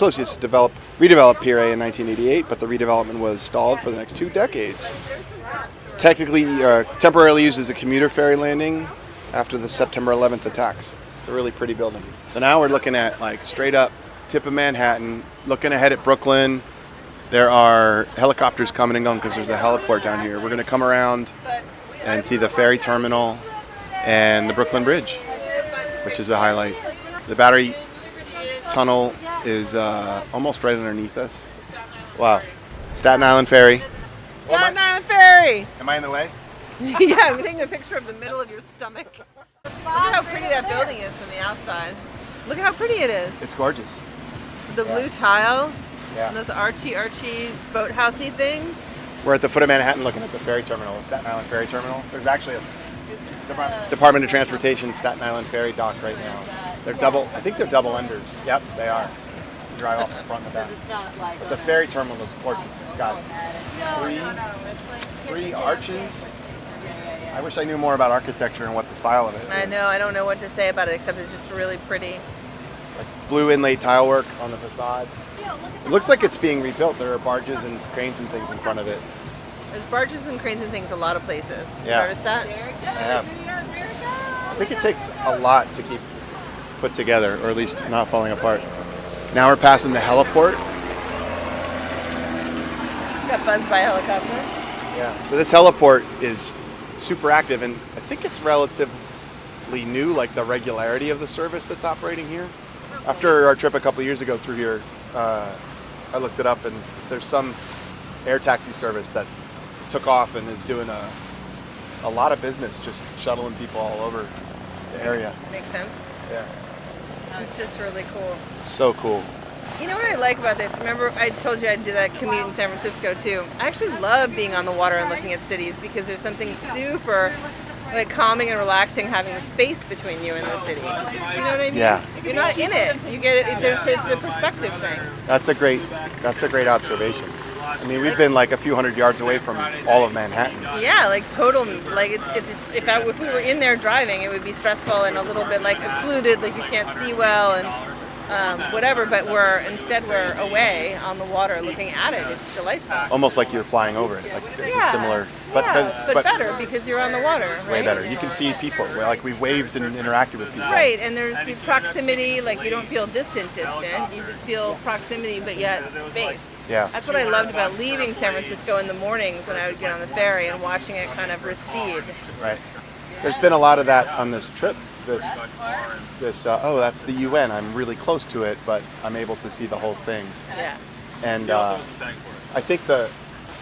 redevelop Pier A in 1988, but the redevelopment was stalled for the next 2 decades. Technically, temporarily used as a commuter ferry landing after the September 11th attacks. It's a really pretty building. So now we're looking at like straight up tip of Manhattan, looking ahead at Brooklyn. There are helicopters coming and going because there's a heliport down here. We're going to come around and see the ferry terminal and the Brooklyn Bridge, which is a highlight. The Battery Tunnel is almost right underneath us. Wow. Staten Island Ferry.
Staten Island Ferry!
Am I in the way?
Yeah, I'm taking a picture of the middle of your stomach. Look at how pretty that building is from the outside. Look at how pretty it is.
It's gorgeous.
The blue tile,
Yeah.
and those archy boathousey things.
We're at the foot of Manhattan looking at the ferry terminal, the Staten Island Ferry Terminal. There's actually a Department of Transportation Staten Island Ferry dock right now. I think they're double enders. Yep, they are. You drive off the front and the back. But the ferry terminal is gorgeous. It's got three arches. I wish I knew more about architecture and what the style of it is.
I know, I don't know what to say about it except it's just really pretty.
Like blue inlaid tile work on the facade. It looks like it's being rebuilt. There are barges and cranes and things in front of it.
There's barges and cranes and things a lot of places.
Yeah.
You noticed that?
I have. I think it takes a lot to keep put together, or at least not falling apart. Now we're passing the heliport.
Just got buzzed by a helicopter.
Yeah. So this heliport is super active, and I think it's relatively new, like the regularity of the service that's operating here. After our trip a couple years ago through here, I looked it up, and there's some air taxi service that took off and is doing a lot of business, just shuttling people all over the area.
Makes sense.
Yeah.
This is just really cool.
So cool.
You know what I like about this? Remember I told you I did that commute in San Francisco too. I actually love being on the water and looking at cities because there's something super like calming and relaxing having the space between you and the city. You know what I mean?
Yeah.
You're not in it. You get it. It's a perspective thing.
That's a great observation. I mean, we've been like a few hundred yards away from all of Manhattan.
Yeah, like total. Like it's if we were in there driving, it would be stressful and a little bit like occluded, like you can't see well and whatever. But we're away on the water, looking at it. It's delightful.
Almost like you're flying over it. Like there's a similar, but
better because you're on the water. Right?
Way better. You can see people. Like we waved and interacted with people.
Right, and there's the proximity. Like you don't feel distant. You just feel proximity, but yet space.
Yeah.
That's what I loved about leaving San Francisco in the mornings when I would get on the ferry and watching it kind of recede.
Right. There's been a lot of that on this trip. That's the UN. I'm really close to it, but I'm able to see the whole thing.
Yeah.
And I think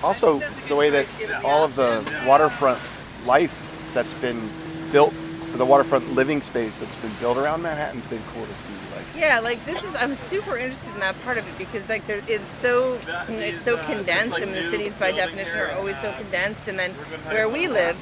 also the way that all of the waterfront life that's been built, the waterfront living space that's been built around Manhattan's been cool to see.
I'm super interested in that part of it because like it's so condensed. I mean, the cities by definition are always so condensed, and then where we live,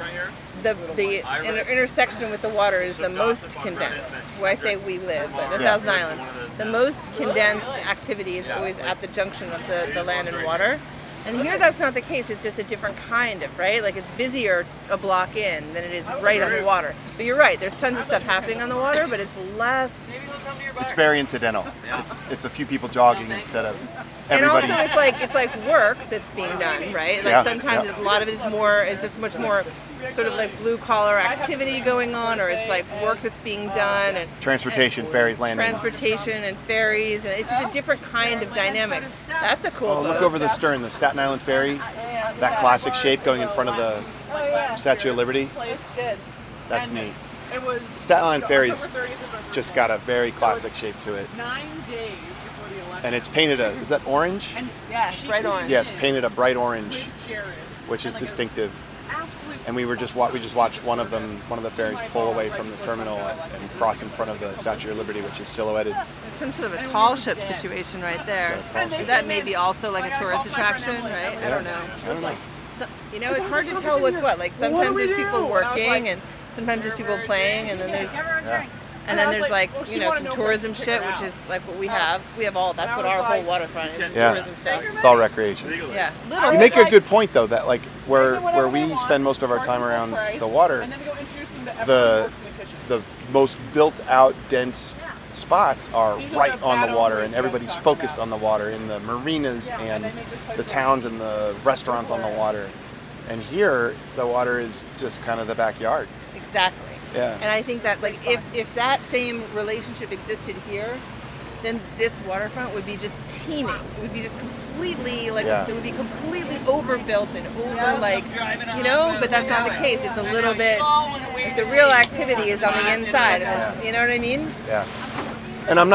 the intersection with the water is the most condensed. Where I say we live, but the Thousand Islands, the most condensed activity is always at the junction of the land and water. And here that's not the case. It's just a different kind of, right? Like it's busier a block in than it is right on the water. But you're right. There's tons of stuff happening on the water, but it's less.
It's very incidental. It's a few people jogging instead of
And
everybody.
also it's like work that's being done, right? Like
Yeah,
sometimes
yeah.
a lot of it is more, it's just much more sort of like blue collar activity going on, or it's like work that's being done and
Transportation, ferries, landing.
transportation and ferries, and it's just a different kind of dynamic. That's a cool
Oh, look
photo.
over the stern, the Staten Island ferry, that classic shape going in front of the Statue of Liberty.
Place good.
That's
And
neat.
It was
Staten Island ferry's
October 30th of our
just
birthday.
got a very classic shape to it.
9 days before the election.
And it's painted is that orange?
And
Yeah,
she
bright
could
orange.
Yeah, it's painted a bright orange,
with Jared.
which is
And, like, a
distinctive.
absolute
And we just watched one of the ferries pull away from the terminal and cross in front of the Statue of Liberty, which is silhouetted.
It's some sort of a tall ship situation right there. That may be also like a tourist attraction, right? I don't know.
I don't know.
So, you know, it's hard to tell what's what. Like sometimes there's people working, and sometimes there's people playing, and then there's like, you know, some tourism shit, which is like what we have. We have all. That's what our whole waterfront is.
Yeah.
Tourism stuff.
It's all recreation.
Yeah. Little.
You make a good point though that like where we spend most of our time around the water,
And then go introduce them to everyone
the
who works in the kitchen.
the most built out dense spots are right on the water, and everybody's focused on the water in the marinas and the towns and the restaurants on the water. And here the water is just kind of the backyard.
Exactly.
Yeah.
And I think that like if that same relationship existed here, then this waterfront would be just teeming. It would be just completely like
Yeah.
it would be completely overbuilt and over like, you know. But that's not the case. It's a little bit. Like, the real activity is on the inside. And you know what I mean?
Yeah. And I'm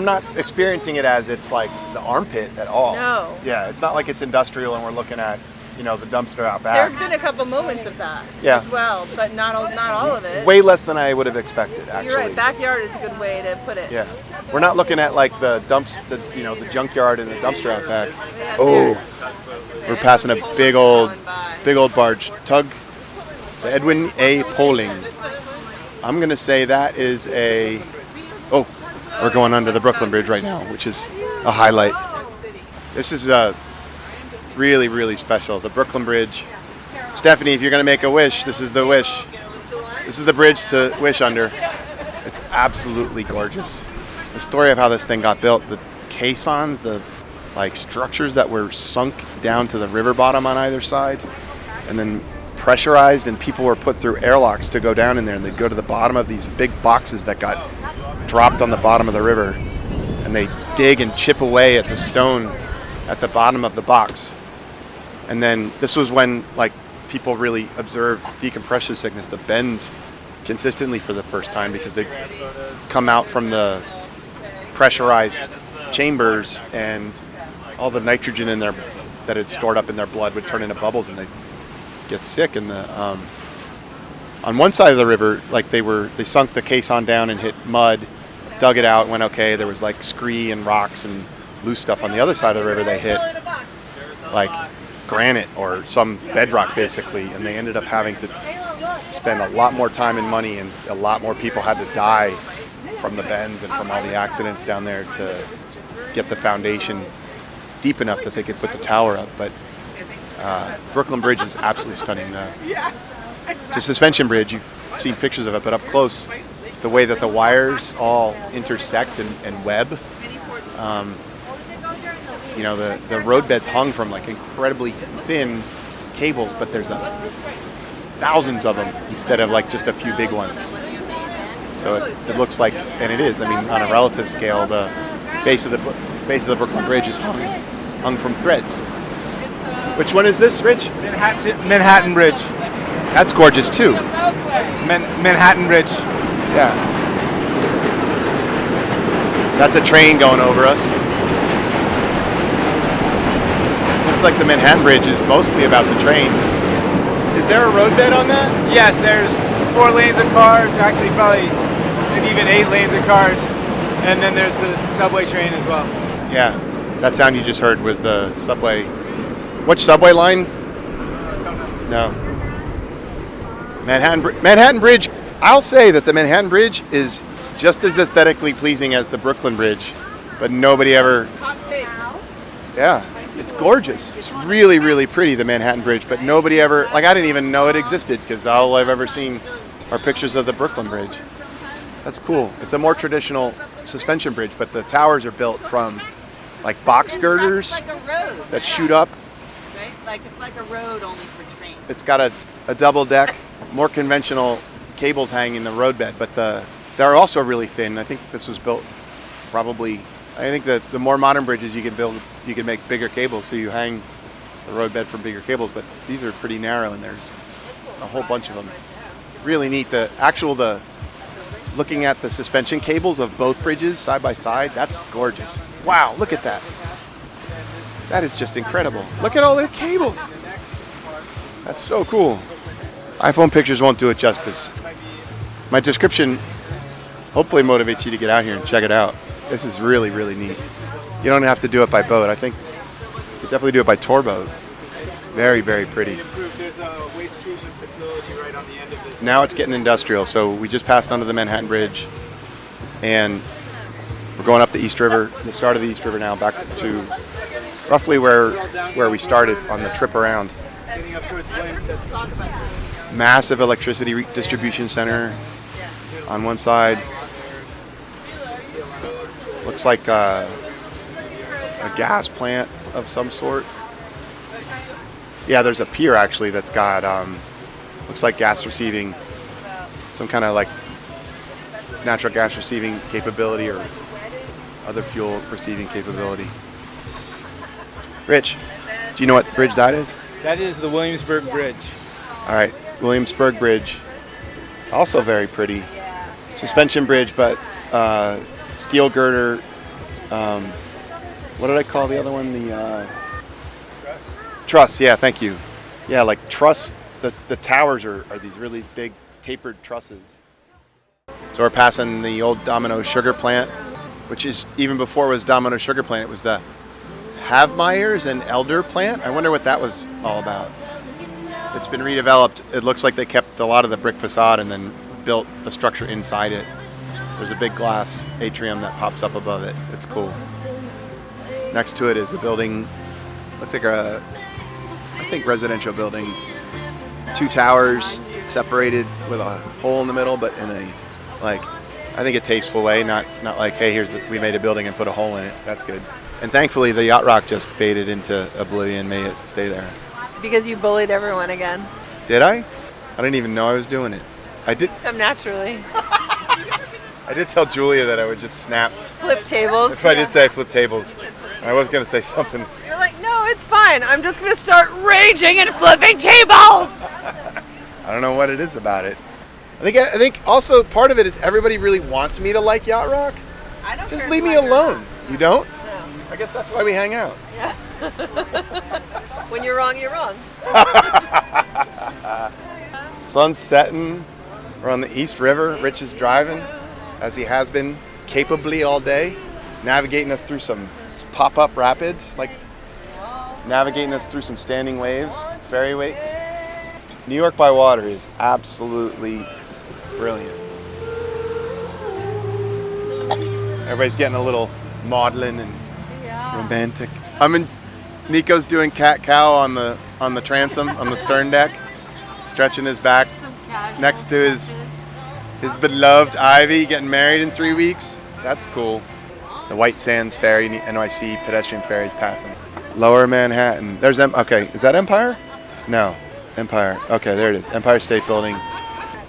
not experiencing it as it's like the armpit at all.
No.
Yeah, it's not like it's industrial and we're looking at, you know, the dumpster out
There
back.
have been a couple moments of that
Yeah.
as well, but not all of it.
Way less than I would have expected, actually.
You're right. Backyard is a good way to put it.
Yeah. We're not looking at like the junkyard and the dumpster out back.
Yeah,
Oh, we're passing a big old barge tug, the Edwin A. Poling. I'm gonna say that is we're going under the Brooklyn Bridge right now, which is a highlight. This is really, really special. The Brooklyn Bridge. Stephanie, if you're gonna make a wish, this is the wish. This is the bridge to wish under. It's absolutely gorgeous. The story of how this thing got built, the caissons, the like structures that were sunk down to the river bottom on either side, and then pressurized, and people were put through airlocks to go down in there, and they'd go to the bottom of these big boxes that got dropped on the bottom of the river, and they dig and chip away at the stone at the bottom of the box. And then this was when like people really observed decompression sickness, the bends consistently for the first time, because they come out from the pressurized chambers and all the nitrogen in there that had stored up in their blood would turn into bubbles, and they'd get sick. And on one side of the river, like they sunk the caisson down and hit mud, dug it out, went okay. There was like scree and rocks and loose stuff. On the other side of the river, they hit like granite or some bedrock basically, and they ended up having to spend a lot more time and money, and a lot more people had to die from the bends and from all the accidents down there to get the foundation deep enough that they could put the tower up. But Brooklyn Bridge is absolutely stunning. It's a suspension bridge. You've seen pictures of it, but up close, the way that the wires all intersect and web. You know, the roadbed's hung from like incredibly thin cables, but there's thousands of them instead of like just a few big ones. So it looks like, and it is. I mean, on a relative scale, the base of the Brooklyn Bridge is hung from threads. Which one is this, Rich?
Manhattan Bridge.
That's gorgeous too.
Manhattan Bridge.
Yeah. That's a train going over us. Looks like the Manhattan Bridge is mostly about the trains. Is there a roadbed on that?
Yes, there's 4 lanes of cars, actually probably maybe even 8 lanes of cars, and then there's the subway train as well.
Yeah, that sound you just heard was the subway. Which subway line? No. Manhattan Bridge. I'll say that the Manhattan Bridge is just as aesthetically pleasing as the Brooklyn Bridge, but nobody ever.
Hot take.
Yeah.
My
It's gorgeous. It's really, really pretty, the Manhattan Bridge, but nobody ever, like I didn't even know it existed because all I've ever seen are pictures of the Brooklyn Bridge. That's cool. It's a more traditional suspension bridge, but the towers are built from like box girders
Like a road.
that shoot up.
Right? Like it's like a road only for trains.
It's got a double deck, more conventional cables hanging in the roadbed, but they're also really thin. I think this was built probably, I think that the more modern bridges you can build, you can make bigger cables, so you hang the roadbed from bigger cables, but these are pretty narrow and there's a whole bunch of them. Really neat. Looking at the suspension cables of both bridges side by side, that's gorgeous. Wow, look at that. That is just incredible. Look at all the cables. That's so cool. iPhone pictures won't do it justice. My description hopefully motivates you to get out here and check it out. This is really, really neat. You don't have to do it by boat. I think you definitely do it by tour boat. Very, very pretty.
There's a waste treatment facility right on the end of this.
Now it's getting industrial. So we just passed under the Manhattan Bridge and we're going up the East River, the start of the East River now, back to roughly where we started on the trip around.
Getting up towards William.
Massive electricity distribution center on one side. Looks like a gas plant of some sort. Yeah, there's a pier actually that's got, looks like gas receiving, some kind of like natural gas receiving capability or other fuel receiving capability. Rich, do you know what bridge that is?
That is the Williamsburg Bridge.
All right, Williamsburg Bridge, also very pretty. Suspension bridge, but steel girder. What did I call the other one? The truss. Yeah, thank you. Yeah, like truss. The towers are these really big tapered trusses. So we're passing the old Domino sugar plant, which is even before it was Domino sugar plant. It was the Havmeyers and Elder plant. I wonder what that was all about. It's been redeveloped. It looks like they kept a lot of the brick facade and then built a structure inside it. There's a big glass atrium that pops up above it. It's cool. Next to it is a building, looks like I think residential building. 2 towers separated with a hole in the middle, but in a, like, I think a tasteful way, not like, hey, we made a building and put a hole in it. That's good. And thankfully the yacht rock just faded into oblivion, made it stay there.
Because you bullied everyone again.
Did I? I didn't even know I was doing it. I did.
Come naturally.
I did tell Julia that I would just snap.
Flip tables.
That's what I did say, flip tables. I was going to say something.
You're like, no, it's fine. I'm just going to start raging and flipping tables.
I don't know what it is about it. I think also part of it is everybody really wants me to like yacht rock.
I don't
Just
care
leave
if
me
you like it or
alone. You don't?
No.
I guess that's why we hang out.
When you're wrong, you're wrong.
Sun's setting. We're on the East River. Rich is driving, as he has been capably all day, navigating us through some pop-up rapids, like navigating us through some standing waves, ferry wakes. New York by water is absolutely brilliant. Everybody's getting a little maudlin and romantic. Nico's doing cat-cow on the transom, on the stern deck, stretching his back next to his beloved Ivy, getting married in 3 weeks. That's cool. The White Sands Ferry, NYC pedestrian ferries passing. Lower Manhattan. There's okay, is that Empire? No, Empire. Okay, there it is. Empire State Building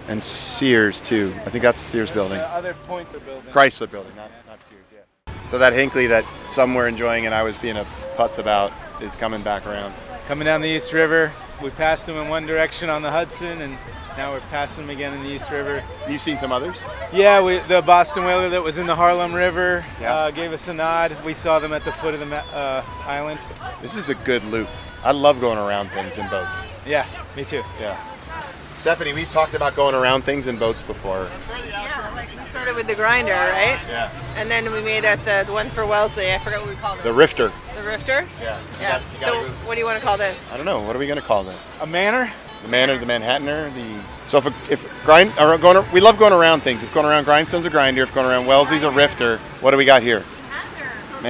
and Sears too. I think that's Sears Building.
The other Pointer building.
Chrysler Building, not Sears, yeah. So that Hinckley that some were enjoying and I was being a putz about is coming back around.
Coming down the East River, we passed them in one direction on the Hudson, and now we're passing them again in the East River.
You've seen some others?
Yeah, the Boston whaler that was in the Harlem River
Yeah.
gave us a nod. We saw them at the foot of the island.
This is a good loop. I love going around things in boats.
Yeah, me too.
Yeah. Stephanie, we've talked about going around things in boats before.
Yeah, like we started with the grinder, right?
Yeah.
And then we made it the one for Wellesley. I forgot what we called it.
The Rifter.
The Rifter?
Yeah.
Yeah. So what do you want to call this?
I don't know. What are we going to call this?
A manor?
The Manor, the Manhattaner, So we love going around things. If going around Grindstone's a grinder, if going around Wellesley's a Rifter, what do we got here?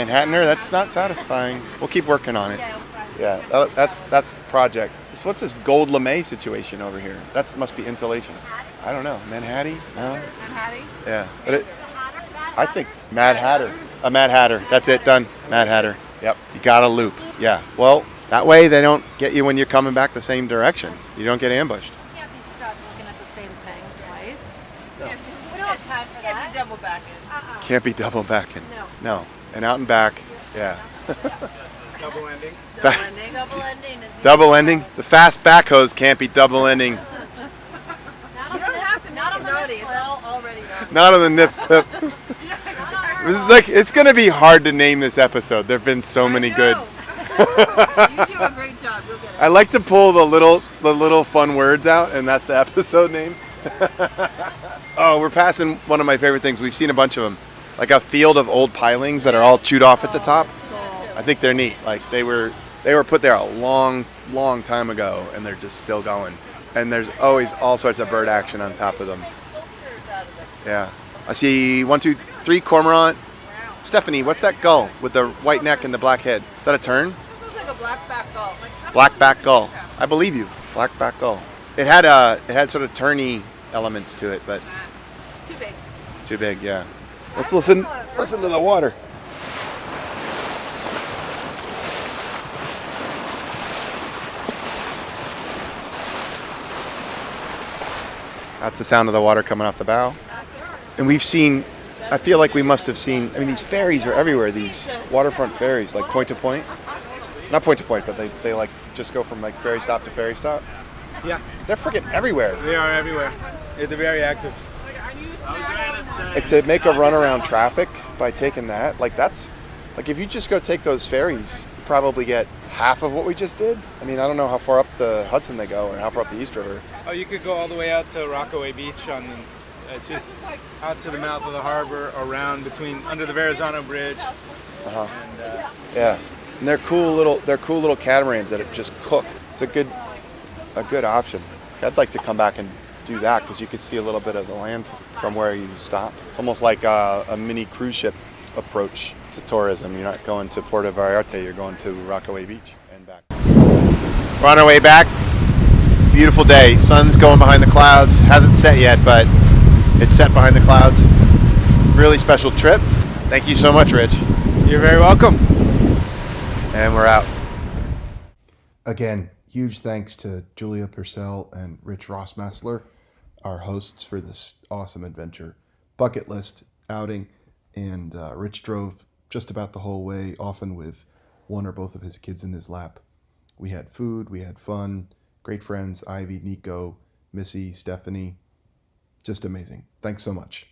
Manhattaner, that's not satisfying. We'll keep working on it. Yeah, that's the project. So what's this gold lame situation over here? That must be insulation. I don't know. Manhattan? No?
Manhattan?
Yeah. But I think Mad Hatter. A Mad Hatter. That's it, done. Mad Hatter. Yep. You got a loop. Yeah. Well, that way they don't get you when you're coming back the same direction. You don't get ambushed.
You can't be stuck looking at the same thing twice.
No.
We don't have time for
Can't
that.
be double backing.
Can't be double backing.
No.
No. And out and back. Yeah.
Double ending.
Double ending.
Double ending is
Double ending. The fast backhoes can't be double ending.
not
You don't have to make it naughty. It's all already naughty.
Not on the nip slip. It's gonna be hard to name this episode. There've been so many good.
You do a great job. You'll get it.
I like to pull the little fun words out, and that's the episode name. Oh, we're passing one of my favorite things. We've seen a bunch of them, like a field of old pilings that are all chewed off at the top. I think they're neat. Like they were put there a long time ago, and they're just still going. And there's always all sorts of bird action on top of them. Yeah, I see 1, 2, 3 cormorant. Stephanie, what's that gull with the white neck and the black head? Is that a tern?
It looks like a black back gull.
Black-back gull. I believe you. Black-back gull. It had sort of turny elements to it, but
Too big.
too big. Yeah. Let's listen to the water. That's the sound of the water coming off the bow. And I feel like we must have seen, these ferries are everywhere, these waterfront ferries, like point to point. Not point to point, but they like just go from like ferry stop to ferry stop.
Yeah,
They're freaking everywhere.
they are everywhere. They're very active.
To make a run around traffic by taking that, if you just go take those ferries, you probably get half of what we just did. I don't know how far up the Hudson they go or how far up the East River.
Oh, you could go all the way out to Rockaway Beach it's just out to the mouth of the harbor, around under the Verrazano Bridge.
Uh-huh.
And
Yeah. And they're cool little catamarans that just cook. It's a good option. I'd like to come back and do that because you could see a little bit of the land from where you stop. It's almost like a mini cruise ship approach to tourism. You're not going to Puerto Vallarta, you're going to Rockaway Beach and back. We're on our way back. Beautiful day. Sun's going behind the clouds. Hasn't set yet, but it's set behind the clouds. Really special trip. Thank you so much, Rich.
you're very welcome.
And we're out. Again, huge thanks to Julia Purcell and Rich Rossmessler, our hosts for this awesome adventure. Bucket list outing, and Rich drove just about the whole way, often with one or both of his kids in his lap. We had food, we had fun, great friends, Ivy, Nico, Missy, Stephanie. Just amazing. Thanks so much.